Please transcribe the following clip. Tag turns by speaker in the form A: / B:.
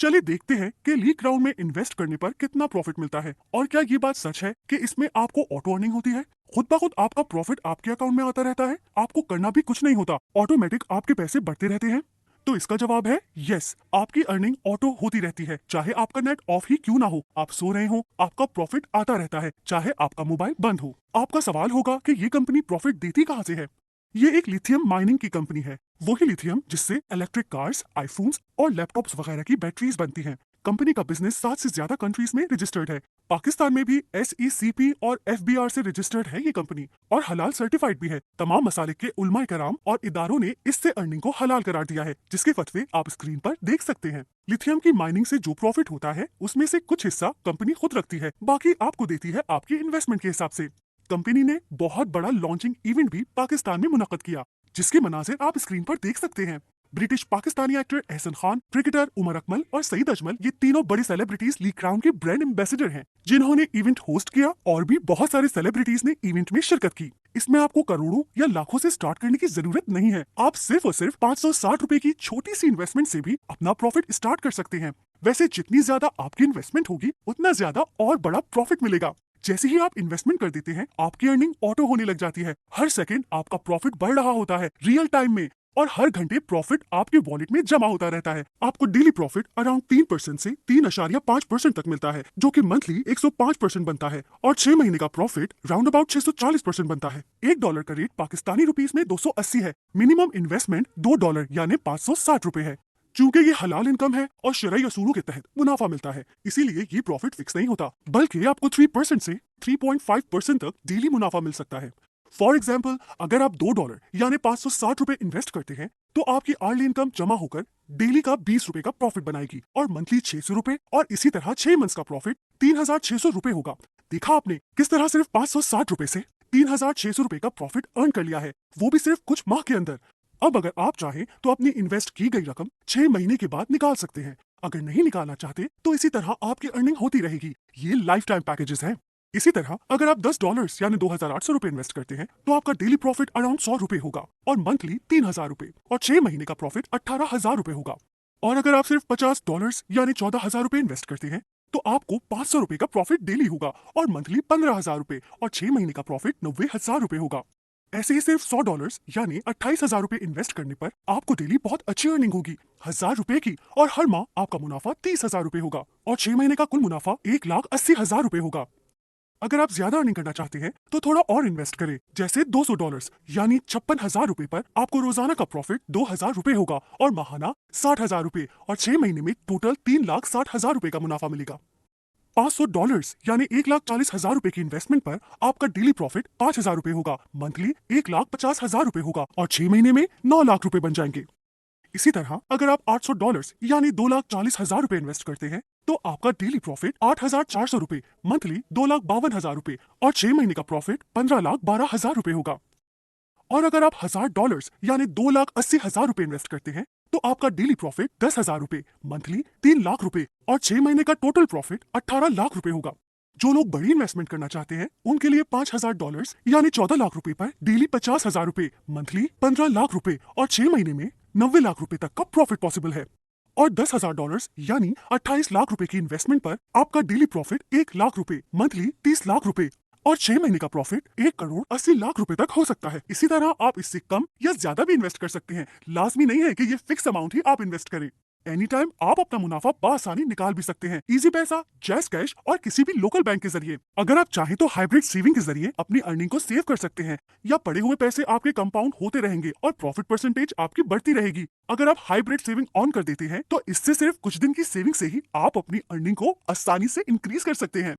A: चलिए देखते हैं कि लीक राउंड में इन्वेस्ट करने पर कितना प्रॉफिट मिलता है और क्या ये बात सच है कि इसमें आपको ऑटो अर्निंग होती है। खुद ब खुद आपका प्रॉफिट आपके अकाउंट में आता रहता है, आपको करना भी कुछ नहीं होता, ऑटोमेटिक आपके पैसे बढ़ते रहते हैं। तो इसका जवाब है यस, आपकी अर्निंग ऑटो होती रहती है। चाहे आपका नेट ऑफ ही क्यों ना हो, आप सो रहे हो, आपका प्रॉफिट आता रहता है, चाहे आपका मोबाइल बंद हो। आपका सवाल होगा कि ये कंपनी प्रॉफिट देती कहाँ से है। ये एक लिथियम माइनिंग की कंपनी है, वही लिथियम जिससे इलेक्ट्रिक कार्स, आईफोन्स और लैपटॉप्स वगैरह की बैटरीज बनती हैं। कंपनी का बिजनेस 7 से ज्यादा कंट्रीज में रजिस्टर्ड है। पाकिस्तान में भी SECP और FBR से रजिस्टर्ड है ये कंपनी और हलाल सर्टिफाइड भी है। तमाम मसालिक के उलमा कराम और इदारों ने इससे अर्निंग को हलाल करार दिया है, जिसके फतवे आप स्क्रीन पर देख सकते हैं। लिथियम की माइनिंग से जो प्रॉफिट होता है उसमें से कुछ हिस्सा कंपनी खुद रखती है, बाकी आपको देती है आपकी इन्वेस्टमेंट के हिसाब से। कंपनी ने बहुत बड़ा लॉन्चिंग इवेंट भी पाकिस्तान में मुनक्कद किया, जिसके मनाजिर आप स्क्रीन पर देख सकते हैं। British Pakistani actor Ehsan Khan, cricketer Umar Akmal और सईद अजमल, ये तीनों बड़ी सेलिब्रिटीज लीक राउंड के ब्रांड एम्बेसडर हैं, जिन्होंने इवेंट होस्ट किया और भी बहुत सारे सेलिब्रिटीज ने इवेंट में शिरकत की। इसमें आपको करोड़ों या लाखों से स्टार्ट करने की जरूरत नहीं है। आप सिर्फ और सिर्फ 560 रुपए की छोटी सी इन्वेस्टमेंट से भी अपना प्रॉफिट स्टार्ट कर सकते हैं। वैसे जितनी ज्यादा आपकी इन्वेस्टमेंट होगी उतना ज्यादा और बड़ा प्रॉफिट मिलेगा। जैसे ही आप इन्वेस्टमेंट कर देते हैं, आपकी अर्निंग ऑटो होने लग जाती है। हर सेकंड आपका प्रॉफिट बढ़ रहा होता है रियल टाइम में, और हर घंटे प्रॉफिट आपके वॉलेट में जमा होता रहता है। आपको डेली प्रॉफिट अराउंड 3% से 3.5% तक मिलता है, जो कि मंथली 105% बनता है, और 6 महीने का प्रॉफिट राउंड अबाउट 640% बनता है। $1 का रेट पाकिस्तानी रुपीस में 280 है। मिनिमम इन्वेस्टमेंट $2 यानी 560 रुपए है। चूंकि ये हलाल इनकम है और शरई असूलों के तहत मुनाफा मिलता है, इसीलिए ये प्रॉफिट फिक्स नहीं होता, बल्कि आपको 3% से 3.5% तक डेली मुनाफा मिल सकता है। फॉर एग्जाम्पल, अगर आप $2 यानी 560 रुपए इन्वेस्ट करते हैं, तो आपकी अर्ली इनकम जमा होकर डेली का 20 रुपए का प्रॉफिट बनाएगी और मंथली 600 रुपए, और इसी तरह 6 मंथ्स का प्रॉफिट 3600 रुपए होगा। देखा आपने किस तरह सिर्फ 560 रुपए से 3600 रुपए का प्रॉफिट अर्न कर लिया है, वो भी सिर्फ कुछ माह के अंदर। अब अगर आप चाहें तो अपनी इन्वेस्ट की गई रकम 6 महीने के बाद निकाल सकते हैं। अगर नहीं निकालना चाहते तो इसी तरह आपकी अर्निंग होती रहेगी। ये लाइफ टाइम पैकेजेस हैं। इसी तरह अगर आप $10 यानी 2800 रुपए इन्वेस्ट करते हैं, तो आपका डेली प्रॉफिट अराउंड 100 रुपए होगा और मंथली 3000 रुपए, और 6 महीने का प्रॉफिट 18,000 रुपए होगा। और अगर आप सिर्फ $50 यानी 14,000 रुपए इन्वेस्ट करते हैं, तो आपको 500 रुपए का प्रॉफिट डेली होगा और मंथली 15,000 रुपए, और 6 महीने का प्रॉफिट 90,000 रुपए होगा। ऐसे ही सिर्फ $100 यानी 28,000 रुपए इन्वेस्ट करने पर आपको डेली बहुत अच्छी अर्निंग होगी, 1,000 रुपए की, और हर माह आपका मुनाफा 30,000 रुपए होगा, और 6 महीने का कुल मुनाफा 1,80,000 रुपए होगा। अगर आप ज्यादा अर्निंग करना चाहते हैं तो थोड़ा और इन्वेस्ट करें, जैसे $200 यानी 56,000 रुपए पर आपको रोजाना का प्रॉफिट 2,000 रुपए होगा और माहाना 60,000 रुपए, और 6 महीने में टोटल 3,60,000 रुपए का मुनाफा मिलेगा। $500 यानी 1,40,000 रुपए की इन्वेस्टमेंट पर आपका डेली प्रॉफिट 5,000 रुपए होगा, मंथली 1,50,000 रुपए होगा, और 6 महीने में 9 लाख रुपए बन जाएंगे। इसी तरह अगर आप $800 यानी 2,40,000 रुपए इन्वेस्ट करते हैं, तो आपका डेली प्रॉफिट 8,400 रुपए, मंथली 2,52,000 रुपए, और 6 महीने का प्रॉफिट 15,12,000 रुपए होगा। और अगर आप $1,000 यानी 2,80,000 रुपए इन्वेस्ट करते हैं, तो आपका डेली प्रॉफिट 10,000 रुपए, मंथली 3 लाख रुपए, और 6 महीने का टोटल प्रॉफिट 18 लाख रुपए होगा। जो लोग बड़ी इन्वेस्टमेंट करना चाहते हैं, उनके लिए $5,000 यानी 14 लाख रुपए पर डेली 50,000 रुपए, मंथली 15 लाख रुपए, और 6 महीने में 90 लाख रुपए तक का प्रॉफिट पॉसिबल है। और $10,000 यानी 28 लाख रुपए की इन्वेस्टमेंट पर आपका डेली प्रॉफिट 1 लाख रुपए, मंथली 30 लाख रुपए, और 6 महीने का प्रॉफिट 1,80,00,000 रुपए तक हो सकता है। इसी तरह आप इससे कम या ज्यादा भी इन्वेस्ट कर सकते हैं। लाजमी नहीं है कि ये फिक्स अमाउंट ही आप इन्वेस्ट करें। एनी टाइम आप अपना मुनाफा बआसानी निकाल भी सकते हैं, इजी पैसा, जैस कैश और किसी भी लोकल बैंक के जरिए। अगर आप चाहें तो हाइब्रिड सेविंग के जरिए अपनी अर्निंग को सेव कर सकते हैं, या पड़े हुए पैसे आपके कंपाउंड होते रहेंगे और प्रॉफिट परसेंटेज आपकी बढ़ती रहेगी। अगर आप हाइब्रिड सेविंग ऑन कर देते हैं, तो इससे सिर्फ कुछ दिन की सेविंग से ही आप अपनी अर्निंग को आसानी से इंक्रीज कर सकते हैं।